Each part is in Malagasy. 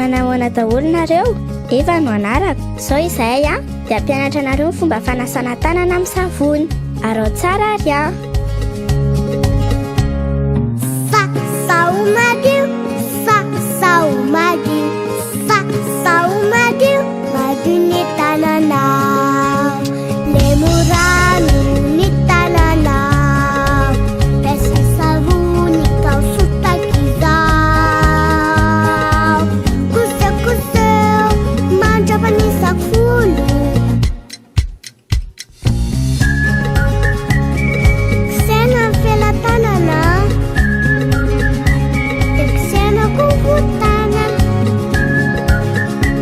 Manahoana daholo nareo? Efa no anarako. Sao izay dia ampianatra anareo ny fomba fanasana tanana amin'ny savony. Arao tsara ary Saumadio, saumadio, saumadio, maduni tanana. Lemurano ni tanana. Pesa savuni kau sutakizau. Kuseu, manja panisak fulu. Sena fela tanana. Tangan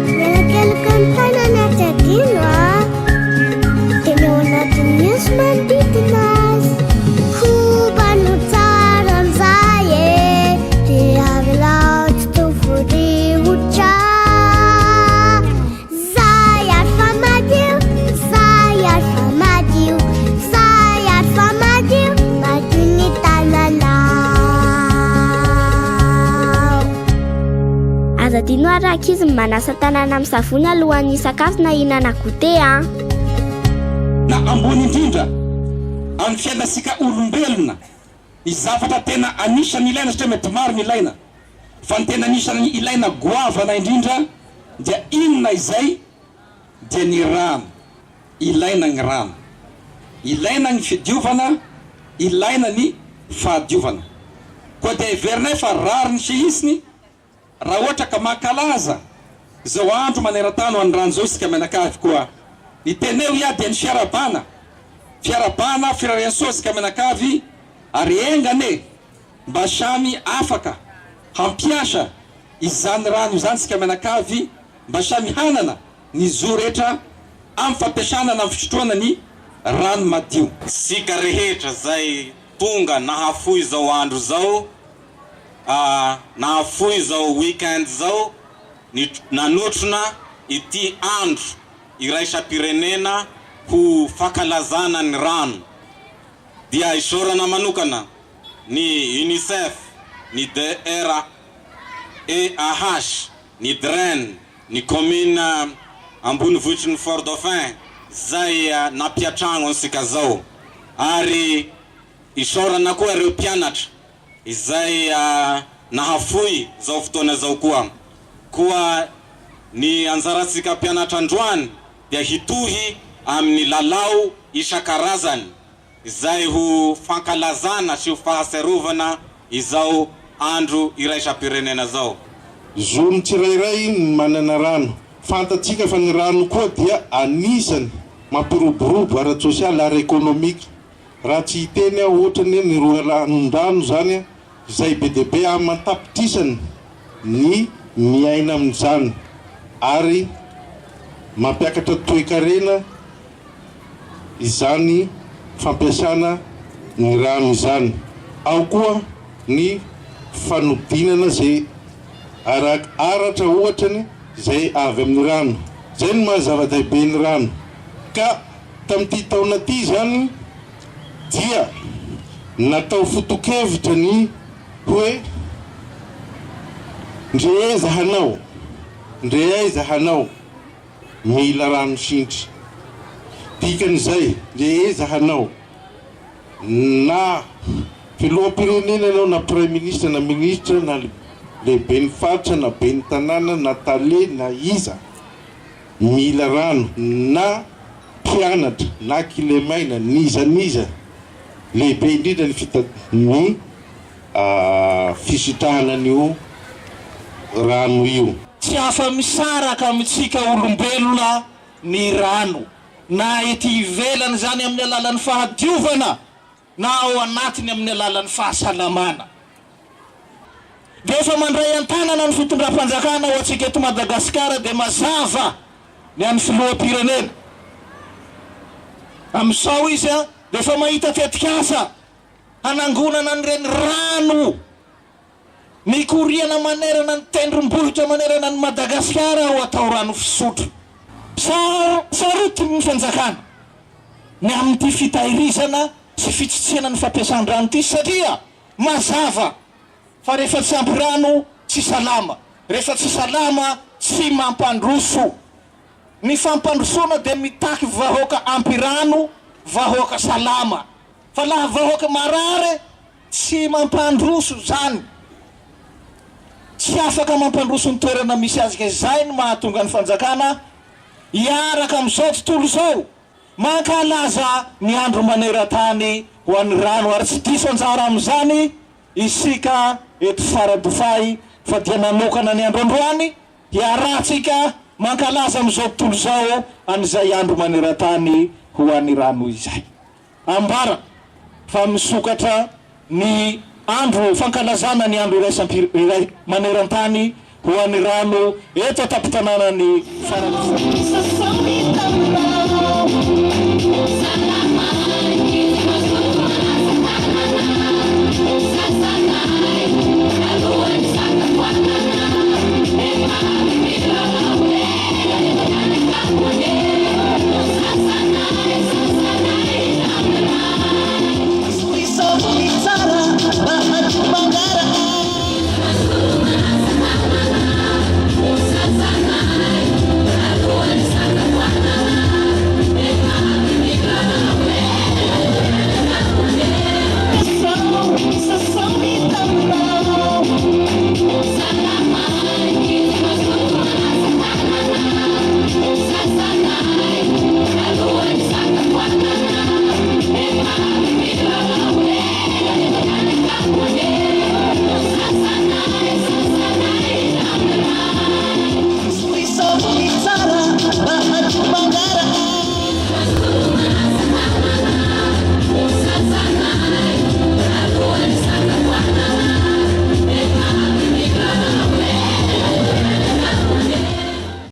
Nilagalakan tangan na sa dinwa Tinaw natin news man ditinas Kuban utaran zaye Di avilaut to fudi ucha Zayat famadiu Zayat famadiu Zayat famadiu Maduni tanana Aza dino ary ankizy manasa tanana amin'ny savony alohan'ny sakafo na ihinana goûter Na ambony indrindra amin'ny fiainantsika olombelona ny zavatra tena anisany ilaina satria mety maro ny ilaina fa ny tena anisany ilaina goavana indrindra dia inona izay dia ny rano. Ilaina ny rano, ilaina ny fidiovana, ilaina ny fahadiovana. Koa dia heverinay fa raro ny sihisiny raha ohatra ka makalaza zao andro maneran-tany ho an'ny rano zao isika menakavy koa ny teneo ia dia ny fiarabana firariansoa isika menakavy ary engane mba samy afaka hampiasa izany rano izany isika menakavy mba samy hanana ny zo rehetra amin'ny fampiasana na fisotroana ny rano madio. Sika rehetra zay tonga nahafoy zao andro zao nahafoy zao weekend zao nanotrona ity andro iraisam-pirenena ho fankalazana ny rano dia isorana manokana ny UNICEF, ny DREAH, ny DREN, ny commune ambonivohitry ny Fort Dauphin zay nampiatragno ansika zao ary isorana koa ireo mpianatra izay nahafoy zao fotoana zao koa ny anjaratsika mpianatra androany dia hitohy amin'ny lalao isan-karazany izay ho fankalazana sy ho fahaserovana izao andro iraisam-pirenena zao. Zony tsirairay manana rano. Fantatsika fa ny rano koa dia anisany mampiroborobo ara-tsosialy ary ekonomika. Raha tsy hiteny aho ohatrany ny roalanondrano zany izay be dia be amantapitrisany ny miaina amin'izany ary mampiakatra toe-karena izany fampiasana ny rano izany. Ao koa ny fanodinana zay aratra ohatrany zay avy amin'ny rano. Zay no mahazava-dehibe ny rano. Ka tamin'ity taona ity zany dia natao fotokevitra ny hoe ndre aiza hanao mila rano sintry. Dikan'izay ndre aiza hanao na filoham-pirenena anao na premier ministre na ministre na lehibe ny faritra na be ny tanàna na tale na iza mila rano na mpianatra na kilemaina niza lehibe indrindra ny fisitrahana n'io rano io. Tsy afa misaraka amitsika olombelona ny rano na ety ivelany zany amin'ny alalan'ny fahadiovana na ao anatiny amin'ny alalan'ny fahasalamana. Dia efa mandray an-tanana ny fitondram-panjakana ho antsika eto Madagasikara dia mazava ny an'ny filoham-pirenena amin'izao izy dia efa mahita tetikasa hanangonana an'ireny rano mikoriana manerana ny tendrombohitra manerana ny Madagasikara ho atao rano fisotro. Sarotiny ny fanjakana ny amin'ity fitahirizana sy fitsitsena ny fampiasan-drano ity satria mazava fa rehefa tsy ampy rano tsy salama. rehefa tsy salama tsy mampandroso. Ny fampandrosona de mitaky vahoaka ampirano, vahoaka salama. Fa laha vahoaka marare tsy mampandroso zany. Tsy afaka mampandroso ny toerana misy azy ke zay no mahatonga ny fanjakana iaraka amin'izao tontolo zao mankalaza ny andro maneran-tany ho an'ny rano, ary tsy diso anjara amin'izany isika eto Faradofay fa dia nanokana ny andro androany hiaratsika mankalaza amin'izao tontolo zao an'izay andro maneran-tany ho an'ny rano izay. Ambara fa misokatra ny andro fankalazana ny andro iray maneran-tany ho an'ny rano eto an-tampon-tanànan'ny Faradofay.